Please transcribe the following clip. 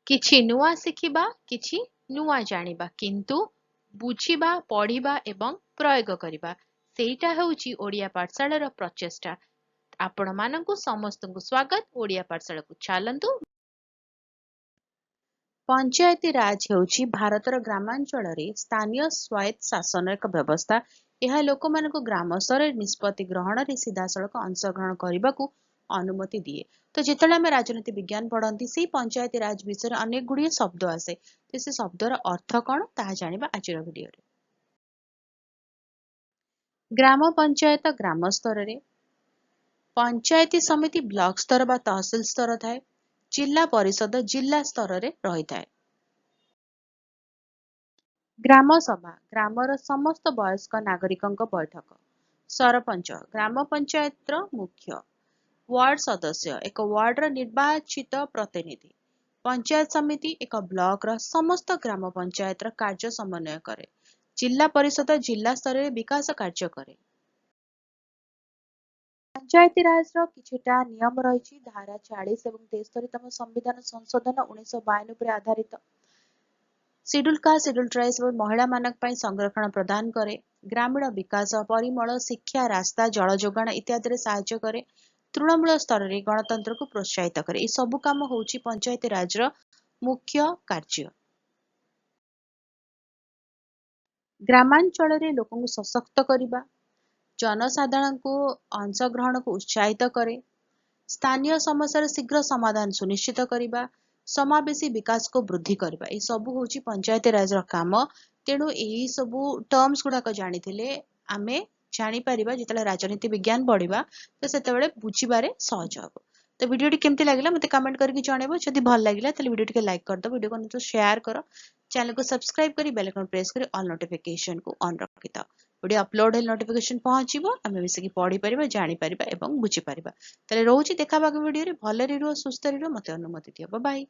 କିଛି ନୂଆ ଶିଖିବା, କିଛି ନୂଆ ଜାଣିବା, କିନ୍ତୁ ବୁଝିବା, ପଢିବା ଏବଂ ପ୍ରୟୋଗ କରିବା ସେଇଟା ହେଉଛି ଓଡ଼ିଆ ପାଠଶାଳାର ପ୍ରଚେଷ୍ଟା। ଆପଣମାନଙ୍କୁ ସମସ୍ତଙ୍କୁ ସ୍ୱାଗତ। ଓଡ଼ିଆ ପାଠଶାଳାକୁ ଚାଲନ୍ତୁ। ପଞ୍ଚାୟତି ରାଜ ହେଉଛି ଭାରତର ଗ୍ରାମାଞ୍ଚଳରେ ସ୍ଥାନୀୟ ସ୍ୱାୟତ୍ତ ଶାସନର ଏକ ବ୍ୟବସ୍ଥା। ଏହା ଲୋକମାନଙ୍କୁ ଗ୍ରାମ ସ୍ତରରେ ନିଷ୍ପତ୍ତି ଗ୍ରହଣରେ ସିଧାସଳଖ ଅଂଶଗ୍ରହଣ କରିବାକୁ ଅନୁମତି ଦିଏ। ତ ଯେତେବେଳେ ଆମେ ରାଜନୀତି ବିଜ୍ଞାନ ପଢନ୍ତି ସେଇ ପଞ୍ଚାୟତି ରାଜ ବିଷୟରେ ଅନେକ ଗୁଡ଼ିଏ ଶବ୍ଦ ଆସେ। ତ ସେ ଶବ୍ଦର ଅର୍ଥ କଣ ତାହା ଜାଣିବା ଆଜିର ଭିଡିଓରେ। ଗ୍ରାମ ପଞ୍ଚାୟତ ଗ୍ରାମ ସ୍ତରରେ, ପଞ୍ଚାୟତି ସମିତି ବ୍ଲକ ସ୍ତର ବା ତହସିଲ ସ୍ତର ଥାଏ, ଜିଲ୍ଲା ପରିଷଦ ଜିଲ୍ଲା ସ୍ତରରେ ରହିଥାଏ। ଗ୍ରାମ ସଭା ଗ୍ରାମର ସମସ୍ତ ବୟସ୍କ ନାଗରିକଙ୍କ ବୈଠକ। ସରପଞ୍ଚ ଗ୍ରାମ ପଞ୍ଚାୟତର ମୁଖ୍ୟ। ୱାର୍ଡ ସଦସ୍ୟ ଏକ ୱାର୍ଡର ନିର୍ବାଚିତ ପ୍ରତିନିଧି। ପଞ୍ଚାୟତ ସମିତି ଏକ ବ୍ଲକର ସମସ୍ତ ଗ୍ରାମ ପଞ୍ଚାୟତର କାର୍ଯ୍ୟ ସମନ୍ୱୟ କରେ। ଜିଲ୍ଲା ପରିଷଦ ଜିଲ୍ଲା ସ୍ତରରେ ବିକାଶ କାର୍ଯ୍ୟ କରେ। ପଞ୍ଚାୟତି ରାଜର କିଛିଟା ନିୟମ ରହିଛି। ଧାରା 40 ଏବଂ 73ତମ ସମ୍ବିଧାନ ସଂଶୋଧନ 1952 ଉପରେ ଆଧାରିତ। ସିଡ୍ୟୁଲ କାଷ୍ଟ, ସିଡ୍ୟୁଲ ଟ୍ରାଇବ୍ସ ଏବଂ ମହିଳାମାନଙ୍କ ପାଇଁ ସଂରକ୍ଷଣ ପ୍ରଦାନ କରେ। ଗ୍ରାମୀଣ ବିକାଶ, ପରିମଳ, ଶିକ୍ଷା, ରାସ୍ତା, ଜଳ ଯୋଗାଣ ଇତ୍ୟାଦିରେ ସାହାଯ୍ୟ କରେ। ତୃଣମୂଳ ସ୍ତରରେ ଗଣତନ୍ତ୍ରକୁ ପ୍ରୋତ୍ସାହିତ କରେ। ଏହି ସବୁ କାମ ହେଉଛି ପଞ୍ଚାୟତି ରାଜର ମୁଖ୍ୟ କାର୍ଯ୍ୟ। ଗ୍ରାମାଞ୍ଚଳରେ ଲୋକଙ୍କୁ ସଶକ୍ତ କରିବା, ଜନସାଧାରଣଙ୍କୁ ଅଂଶଗ୍ରହଣକୁ ଉତ୍ସାହିତ କରେ, ସ୍ଥାନୀୟ ସମସ୍ୟାର ଶୀଘ୍ର ସମାଧାନ ସୁନିଶ୍ଚିତ କରିବା, ସମାବେଶୀ ବିକାଶକୁ ବୃଦ୍ଧି କରିବା, ଏହି ସବୁ ହେଉଛି ପଞ୍ଚାୟତି ରାଜର କାମ। ତେଣୁ ଏହି ସବୁ ଟର୍ମସ ଗୁଡାକ ଜାଣିଥିଲେ ଆମେ ଜାଣିପାରିବା ଯେତେବେଳେ ରାଜନୀତି ବିଜ୍ଞାନ ପଢିବା ତ ସେତେବେଳେ ବୁଝିବାରେ ସହଜ ହବ। ତ ଭିଡିଓଟି କେମିତି ଲାଗିଲା ମୋତେ କମେଣ୍ଟ କରିକି ଜଣେଇବ। ଯଦି ଭଲ ଲାଗିଲା ତାହେଲେ ଭିଡିଓ ଟିକେ ଲାଇକ୍ କରିଦବ, ଭିଡିଓକୁ ସେୟାର କର, ଚ୍ୟାନେଲକୁ ସବସ୍କ୍ରାଇବ କରି ବେଲ ଆଇକନ ପ୍ରେସ୍ କରି ଅଲ୍ ନୋଟିଫିକେସନକୁ ଅନ୍ ରଖିଥାଅ। ଭିଡିଓ ଅପଲୋଡ ହେଲେ ନୋଟିଫିକେସନ ପହଞ୍ଚିବ, ଆମେ ମିଶିକି ପଢିପାରିବା, ଜାଣିପାରିବା ଏବଂ ବୁଝିପାରିବା। ତାହେଲେ ରହୁଛି, ଦେଖା ହବା ଭିଡିଓରେ। ଭଲରେ ରୁହ, ସୁସ୍ଥରେ ରୁହ, ମୋତେ ଅନୁମତି ଦିଅ। Bye bye.